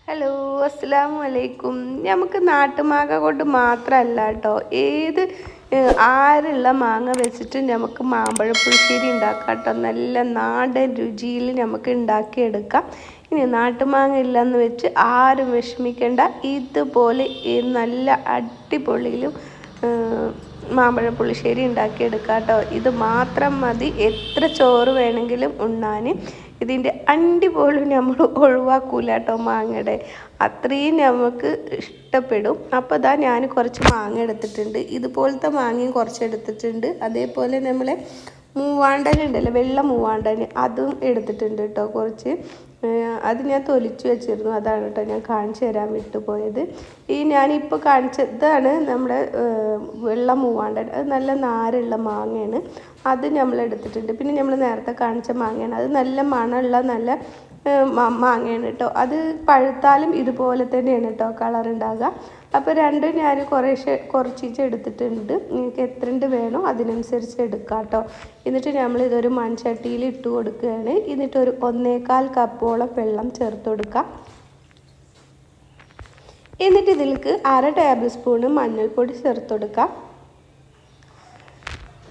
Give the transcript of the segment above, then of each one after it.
Hello, അസ്സലാമു അലൈക്കും. നമുക്ക് നാട്ടുമാങ്ങ കൊണ്ട് മാത്രമല്ല കേട്ടോ, ആരുള്ള മാങ്ങ വെച്ചിട്ട് നമുക്ക് മാമ്പഴ പുളിശ്ശേരി ഉണ്ടാക്കാം കേട്ടോ. നല്ല നാടൻ രുചിയിൽ നമുക്ക് ഉണ്ടാക്കിയെടുക്കാം. ഇനി നാട്ടുമാങ്ങ ഇല്ലെന്ന് വെച്ച് ആരും വിഷമിക്കേണ്ട. ഇതുപോലെ നല്ല അടിപൊളിയിലും മാമ്പഴ പുളിശ്ശേരി ഉണ്ടാക്കിയെടുക്കാം കേട്ടോ. ഇത് മാത്രം മതി, എത്ര ചോറ് വേണമെങ്കിലും ഉണ്ണാൻ. ഇതിൻ്റെ അണ്ടി പോലും നമ്മൾ ഒഴിവാക്കൂല കേട്ടോ. മാങ്ങയുടെ അത്രയും നമുക്ക് ഇഷ്ടപ്പെടും. അപ്പോൾ ഇതാ ഞാൻ കുറച്ച് മാങ്ങ എടുത്തിട്ടുണ്ട്. ഇതുപോലത്തെ മാങ്ങയും കുറച്ച് എടുത്തിട്ടുണ്ട്. അതേപോലെ നമ്മളെ മൂവാണ്ടൻ ഉണ്ടല്ലോ, വെള്ള മൂവാണ്ടൻ, അതും എടുത്തിട്ടുണ്ട് കേട്ടോ കുറച്ച്. അത് ഞാൻ തൊലിച്ച് വെച്ചിരുന്നു. അതാണ് കേട്ടോ ഞാൻ കാണിച്ചു തരാൻ വിട്ടുപോയത്. ഞാനിപ്പോൾ കാണിച്ചതാണ് നമ്മുടെ വെള്ള മൂവാണ്ടൻ. അത് നല്ല നാരുള്ള മാങ്ങയാണ്. അത് നമ്മൾ എടുത്തിട്ടുണ്ട്. പിന്നെ നമ്മൾ നേരത്തെ കാണിച്ച മാങ്ങയാണ്. അത് നല്ല മണമുള്ള നല്ല മാങ്ങയാണ് കേട്ടോ. അത് പഴുത്താലും ഇതുപോലെ തന്നെയാണ് കേട്ടോ കളർ ഉണ്ടാകുക. അപ്പോൾ രണ്ടും ഞാൻ കുറച്ച് എടുത്തിട്ടുണ്ട്. നിങ്ങൾക്ക് എത്രണ്ട് വേണോ അതിനനുസരിച്ച് എടുക്കാം കേട്ടോ. എന്നിട്ട് നമ്മളിതൊരു മൺചട്ടിയിൽ ഇട്ട് കൊടുക്കുകയാണ്. എന്നിട്ട് ഒരു 1.25 കപ്പോളം വെള്ളം ചേർത്ത് കൊടുക്കാം. എന്നിട്ട് ഇതിലേക്ക് 1/2 ടേബിൾ സ്പൂണ് മഞ്ഞൾപ്പൊടി ചേർത്ത് കൊടുക്കാം.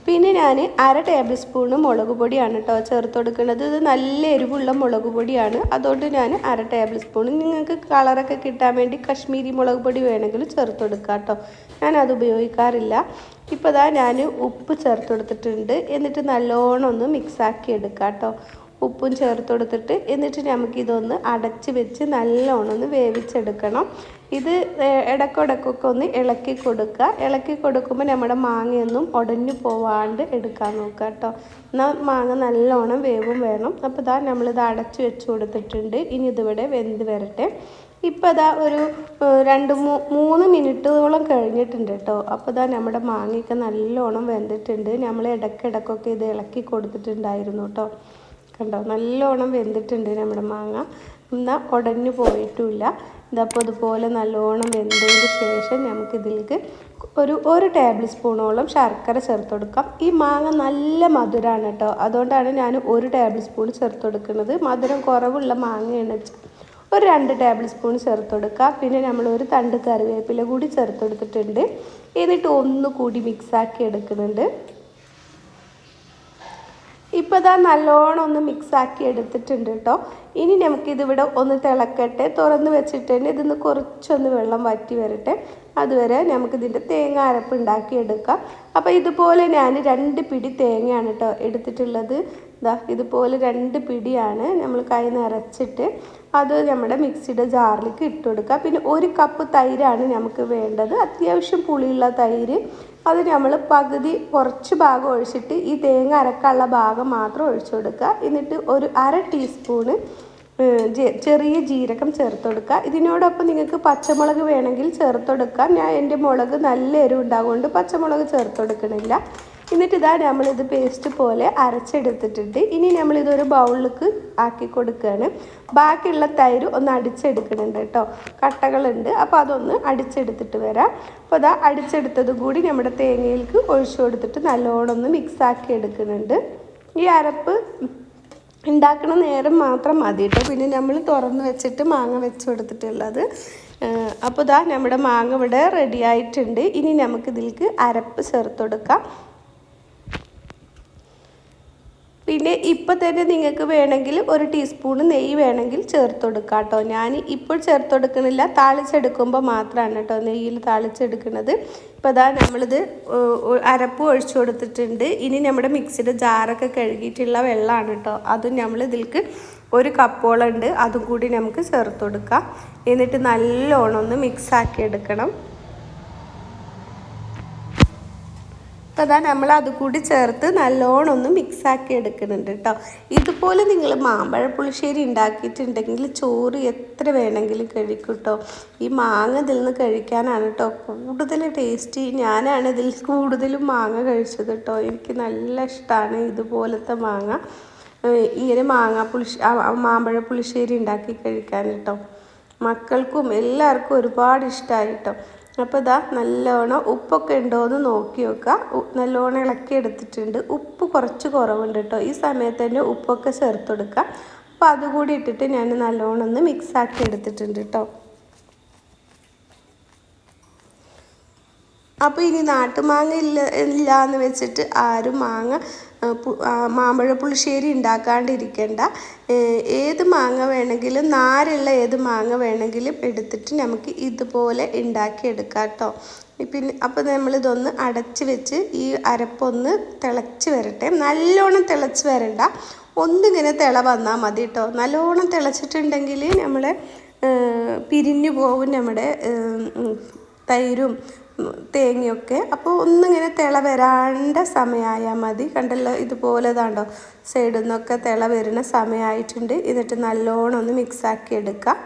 പിന്നെ ഞാൻ 1/2 ടേബിൾ സ്പൂണ് മുളക് പൊടിയാണ് കേട്ടോ ചേർത്ത് കൊടുക്കുന്നത്. ഇത് നല്ല എരിവുള്ള മുളക് പൊടിയാണ്. അതുകൊണ്ട് ഞാൻ 1/2 ടേബിൾ സ്പൂൺ. നിങ്ങൾക്ക് കളറൊക്കെ കിട്ടാൻ വേണ്ടി കശ്മീരി മുളക് പൊടി വേണമെങ്കിൽ ചേർത്ത് കൊടുക്കുക കേട്ടോ. ഞാനത് ഉപയോഗിക്കാറില്ല. ഇപ്പോൾ ഇതാ ഞാൻ ഉപ്പ് ചേർത്ത് കൊടുത്തിട്ടുണ്ട്. എന്നിട്ട് നല്ലോണം ഒന്ന് മിക്സാക്കി എടുക്കാം കേട്ടോ. ഉപ്പും ചേർത്ത് കൊടുത്തിട്ട് എന്നിട്ട് നമുക്കിതൊന്ന് അടച്ച് വെച്ച് നല്ലോണം ഒന്ന് വേവിച്ചെടുക്കണം. ഇത് ഇടയ്ക്കൊക്കെ ഒന്ന് ഇളക്കി കൊടുക്കുക. ഇളക്കി കൊടുക്കുമ്പോൾ നമ്മുടെ മാങ്ങയൊന്നും ഉടഞ്ഞു പോവാണ്ട് എടുക്കാൻ നോക്കുക കേട്ടോ. എന്നാൽ മാങ്ങ നല്ലോണം വേവും വേണം. അപ്പോൾ ഇതാ നമ്മളിത് അടച്ച് വെച്ച് കൊടുത്തിട്ടുണ്ട്. ഇനി ഇതിവിടെ വെന്ത് വരട്ടെ. ഇപ്പോൾ ഇതാ ഒരു 2-3 മിനിറ്റോളം കഴിഞ്ഞിട്ടുണ്ട് കേട്ടോ. അപ്പോൾ ഇതാ നമ്മുടെ മാങ്ങയൊക്കെ നല്ലോണം വെന്തിട്ടുണ്ട്. നമ്മൾ ഇടയ്ക്കൊക്കെ ഇത് ഇളക്കി കൊടുത്തിട്ടുണ്ടായിരുന്നു കേട്ടോ. കണ്ടോ, നല്ലോണം വെന്തിട്ടുണ്ട് നമ്മുടെ മാങ്ങ. എന്നാൽ ഉടഞ്ഞു പോയിട്ടുമില്ല. ഇതപ്പോൾ ഇതുപോലെ നല്ലോണം വെന്തതിന് ശേഷം നമുക്കിതിലേക്ക് ഒരു ടേബിൾ സ്പൂണോളം ശർക്കര ചേർത്ത് കൊടുക്കാം. ഈ മാങ്ങ നല്ല മധുരമാണ് കേട്ടോ. അതുകൊണ്ടാണ് ഞാൻ 1 ടേബിൾ സ്പൂൺ ചേർത്ത് കൊടുക്കുന്നത്. മധുരം കുറവുള്ള മാങ്ങയാണ് ഒരു 2 ടേബിൾ സ്പൂൺ ചേർത്ത് കൊടുക്കുക. പിന്നെ നമ്മൾ ഒരു തണ്ട് കറിവേപ്പില കൂടി ചേർത്ത് കൊടുത്തിട്ടുണ്ട്. എന്നിട്ട് ഒന്നുകൂടി മിക്സാക്കി എടുക്കുന്നുണ്ട്. ഇപ്പോൾ ഇതാ നല്ലോണം ഒന്ന് മിക്സാക്കി എടുത്തിട്ടുണ്ട് കേട്ടോ. ഇനി നമുക്കിതിവിടെ ഒന്ന് തിളക്കട്ടെ. തുറന്ന് വെച്ചിട്ട് തന്നെ ഇതൊന്ന് കുറച്ചൊന്ന് വെള്ളം വറ്റി വരട്ടെ. അതുവരെ നമുക്കിതിൻ്റെ തേങ്ങ അരപ്പ് ഉണ്ടാക്കിയെടുക്കാം. അപ്പോൾ ഇതുപോലെ ഞാൻ 2 പിടി തേങ്ങയാണ് കേട്ടോ എടുത്തിട്ടുള്ളത്. ഇതുപോലെ 2 പിടിയാണ് നമ്മൾ കൈ നിറച്ചിട്ട് അത് നമ്മുടെ മിക്സിയുടെ ജാറിലേക്ക് ഇട്ട് കൊടുക്കുക. പിന്നെ 1 കപ്പ് തൈരാണ് നമുക്ക് വേണ്ടത്. അത്യാവശ്യം പുളിയുള്ള തൈര്. അത് നമ്മൾ പകുതി കുറച്ച് ഭാഗം ഒഴിച്ചിട്ട് ഈ തേങ്ങ അരക്കാനുള്ള ഭാഗം മാത്രം ഒഴിച്ചു കൊടുക്കുക. എന്നിട്ട് ഒരു 1/2 ടീസ്പൂണ് ചെറിയ ജീരകം ചേർത്ത് കൊടുക്കുക. ഇതിനോടൊപ്പം നിങ്ങൾക്ക് പച്ചമുളക് വേണമെങ്കിൽ ചേർത്ത് കൊടുക്കാം. എൻ്റെ മുളക് നല്ല എരിവ് ഉണ്ടാകുകൊണ്ട് പച്ചമുളക് ചേർത്ത് കൊടുക്കണില്ല. എന്നിട്ട് ഇതാ നമ്മളിത് പേസ്റ്റ് പോലെ അരച്ചെടുത്തിട്ടുണ്ട്. ഇനി നമ്മളിതൊരു ബൗളിലേക്ക് ആക്കി കൊടുക്കുകയാണ്. ബാക്കിയുള്ള തൈര് ഒന്ന് അടിച്ചെടുക്കുന്നുണ്ട് കേട്ടോ. കട്ടകളുണ്ട്, അപ്പോൾ അതൊന്ന് അടിച്ചെടുത്തിട്ട് വരാം. അപ്പോൾ അതാ അടിച്ചെടുത്തത് കൂടി നമ്മുടെ തേങ്ങയിലേക്ക് ഒഴിച്ചു കൊടുത്തിട്ട് നല്ലോണം ഒന്ന് മിക്സാക്കി എടുക്കുന്നുണ്ട്. ഈ അരപ്പ് ഉണ്ടാക്കണ നേരം മാത്രം മതി കേട്ടോ. പിന്നെ നമ്മൾ തുറന്ന് വെച്ചിട്ട് മാങ്ങ വെച്ച് കൊടുത്തിട്ടുള്ളത്. അപ്പോൾ ഇതാ നമ്മുടെ മാങ്ങ ഇവിടെ റെഡി ആയിട്ടുണ്ട്. ഇനി നമുക്കിതിലേക്ക് അരപ്പ് ചേർത്ത് കൊടുക്കാം. പിന്നെ ഇപ്പോൾ തന്നെ നിങ്ങൾക്ക് വേണമെങ്കിൽ 1 ടീസ്പൂൺ നെയ്യ് വേണമെങ്കിൽ ചേർത്ത് കൊടുക്കാം കേട്ടോ. ഞാൻ ഇപ്പോൾ ചേർത്ത് കൊടുക്കണില്ല, താളിച്ചെടുക്കുമ്പോൾ മാത്രമാണ് കേട്ടോ നെയ്യിൽ താളിച്ചെടുക്കുന്നത്. ഇപ്പോൾ അതാ നമ്മളിത് അരപ്പ് ഒഴിച്ചു കൊടുത്തിട്ടുണ്ട്. ഇനി നമ്മുടെ മിക്സിയുടെ ജാറൊക്കെ കഴുകിയിട്ടുള്ള വെള്ളമാണ് കേട്ടോ. അതും നമ്മൾ ഇതിലേക്ക് 1 കപ്പോളം ഉണ്ട്. അതും കൂടി നമുക്ക് ചേർത്ത് കൊടുക്കാം. എന്നിട്ട് നല്ലോണം ഒന്ന് മിക്സാക്കി എടുക്കണം. അപ്പോൾ അതാ നമ്മൾ അത് കൂടി ചേർത്ത് നല്ലോണം ഒന്ന് മിക്സാക്കി എടുക്കുന്നുണ്ട് കേട്ടോ. ഇതുപോലെ നിങ്ങൾ മാമ്പഴ പുളിശ്ശേരി ഉണ്ടാക്കിയിട്ടുണ്ടെങ്കിൽ ചോറ് എത്ര വേണമെങ്കിലും കഴിക്കും കേട്ടോ. ഈ മാങ്ങ ഇതിൽ നിന്ന് കഴിക്കാനാണ് കേട്ടോ കൂടുതൽ ടേസ്റ്റ്. ഞാനാണ് ഇതിൽ കൂടുതലും മാങ്ങ കഴിച്ചത് കേട്ടോ. എനിക്ക് നല്ല ഇഷ്ടമാണ് ഇതുപോലത്തെ മാങ്ങ. ഇങ്ങനെ മാമ്പഴ പുളിശ്ശേരി ഉണ്ടാക്കി കഴിക്കാൻ കേട്ടോ. മക്കൾക്കും എല്ലാവർക്കും ഒരുപാട് ഇഷ്ടമായി കേട്ടോ. അപ്പോൾ ഇതാ നല്ലോണം ഉപ്പൊക്കെ ഉണ്ടോയെന്ന് നോക്കി വെക്കുക. നല്ലോണം ഇളക്കി എടുത്തിട്ടുണ്ട്. ഉപ്പ് കുറച്ച് കുറവുണ്ട് കേട്ടോ. ഈ സമയത്ത് തന്നെ ഉപ്പൊക്കെ ചേർത്ത് കൊടുക്കുക. അപ്പോൾ അതുകൂടി ഇട്ടിട്ട് ഞാൻ നല്ലോണം ഒന്ന് മിക്സാക്കി എടുത്തിട്ടുണ്ട് കേട്ടോ. അപ്പോൾ ഇനി നാട്ടുമാങ്ങ ഇല്ല എന്ന് വെച്ചിട്ട് ആരും മാമ്പഴ പുളിശ്ശേരി ഉണ്ടാക്കാണ്ടിരിക്കേണ്ട. ഏത് മാങ്ങ വേണമെങ്കിലും, നാരുള്ള ഏത് മാങ്ങ വേണമെങ്കിലും എടുത്തിട്ട് നമുക്ക് ഇതുപോലെ ഉണ്ടാക്കിയെടുക്കാം കേട്ടോ. പിന്നെ അപ്പോൾ നമ്മളിതൊന്ന് അടച്ച് വെച്ച് ഈ അരപ്പൊന്ന് തിളച്ച് വരട്ടെ. നല്ലോണം തിളച്ച് വരണ്ട, ഒന്നിങ്ങനെ തിള വന്നാൽ മതി കേട്ടോ. നല്ലോണം തിളച്ചിട്ടുണ്ടെങ്കിൽ നമ്മളെ പിരിഞ്ഞു പോകും നമ്മുടെ തൈരും തേങ്ങയൊക്കെ. അപ്പോൾ ഒന്നിങ്ങനെ തിള വരാണ്ട സമയമായാൽ മതി. കണ്ടല്ലോ, ഇതുപോലെ താണ്ടോ സൈഡിൽ നിന്നൊക്കെ തിള വരുന്ന സമയമായിട്ടുണ്ട്. എന്നിട്ട് നല്ലോണം ഒന്ന് മിക്സാക്കി എടുക്കാം.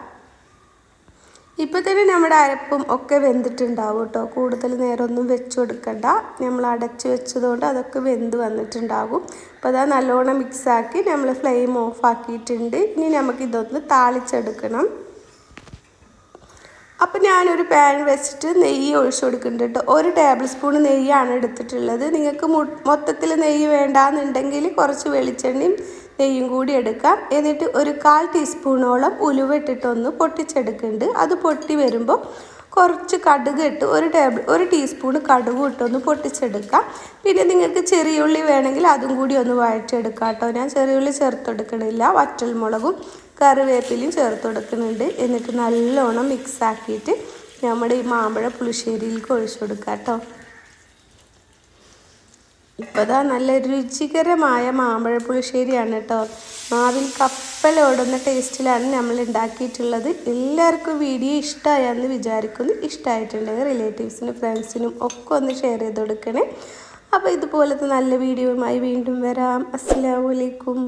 ഇപ്പോൾ തന്നെ നമ്മുടെ അരപ്പും ഒക്കെ വെന്തിട്ടുണ്ടാവും കേട്ടോ. കൂടുതൽ നേരം ഒന്നും വെച്ച് കൊടുക്കണ്ട, നമ്മൾ അടച്ച് വെച്ചതുകൊണ്ട് അതൊക്കെ വെന്ത് വന്നിട്ടുണ്ടാകും. അപ്പോൾ അതാ നല്ലോണം മിക്സാക്കി നമ്മൾ ഫ്ലെയിം ഓഫ് ആക്കിയിട്ടുണ്ട്. ഇനി നമുക്കിതൊന്ന് താളിച്ചെടുക്കണം. അപ്പോൾ ഞാനൊരു പാൻ വെച്ചിട്ട് നെയ്യ് ഒഴിച്ചു കൊടുക്കുന്നുണ്ട് കേട്ടോ. 1 ടേബിൾ സ്പൂൺ നെയ്യാണ് എടുത്തിട്ടുള്ളത്. നിങ്ങൾക്ക് മൊത്തത്തിൽ നെയ്യ് വേണ്ടാന്നുണ്ടെങ്കിൽ കുറച്ച് വെളിച്ചെണ്ണയും നെയ്യും കൂടി എടുക്കാം. എന്നിട്ട് ഒരു 1/4 ടീസ്പൂണോളം ഉലുവ ഇട്ടിട്ടൊന്ന് പൊട്ടിച്ചെടുക്കുന്നുണ്ട്. അത് പൊട്ടി വരുമ്പോൾ കുറച്ച് കടുക് ഇട്ട് 1 ടീസ്പൂൺ കടുക് ഇട്ടൊന്ന് പൊട്ടിച്ചെടുക്കാം. പിന്നെ നിങ്ങൾക്ക് ചെറിയ ഉള്ളി വേണമെങ്കിൽ അതും കൂടി ഒന്ന് വഴറ്റിയെടുക്കാം കേട്ടോ. ഞാൻ ചെറിയ ഉള്ളി ചേർത്തെടുക്കണില്ല, വറ്റൽമുളകും കറിവേപ്പിലയും ചേർത്ത് കൊടുക്കുന്നുണ്ട്. എന്നിട്ട് നല്ലോണം മിക്സാക്കിയിട്ട് നമ്മുടെ ഈ മാമ്പഴ പുളിശ്ശേരിയിലേക്ക് ഒഴിച്ചു കൊടുക്കാം കേട്ടോ. ഇപ്പോൾ ഇതാ നല്ല രുചികരമായ മാമ്പഴ പുളിശ്ശേരിയാണ് കേട്ടോ. മാവിൽ കപ്പലോടുന്ന ടേസ്റ്റിലാണ് നമ്മൾ ഉണ്ടാക്കിയിട്ടുള്ളത്. എല്ലാവർക്കും വീഡിയോ ഇഷ്ടമായെന്ന് വിചാരിക്കുന്നു. ഇഷ്ടമായിട്ടുണ്ടെങ്കിൽ റിലേറ്റീവ്സിനും ഫ്രണ്ട്സിനും ഒക്കെ ഒന്ന് ഷെയർ ചെയ്ത് കൊടുക്കണേ. അപ്പോൾ ഇതുപോലത്തെ നല്ല വീഡിയോയുമായി വീണ്ടും വരാം. അസ്സലാമു അലൈക്കും.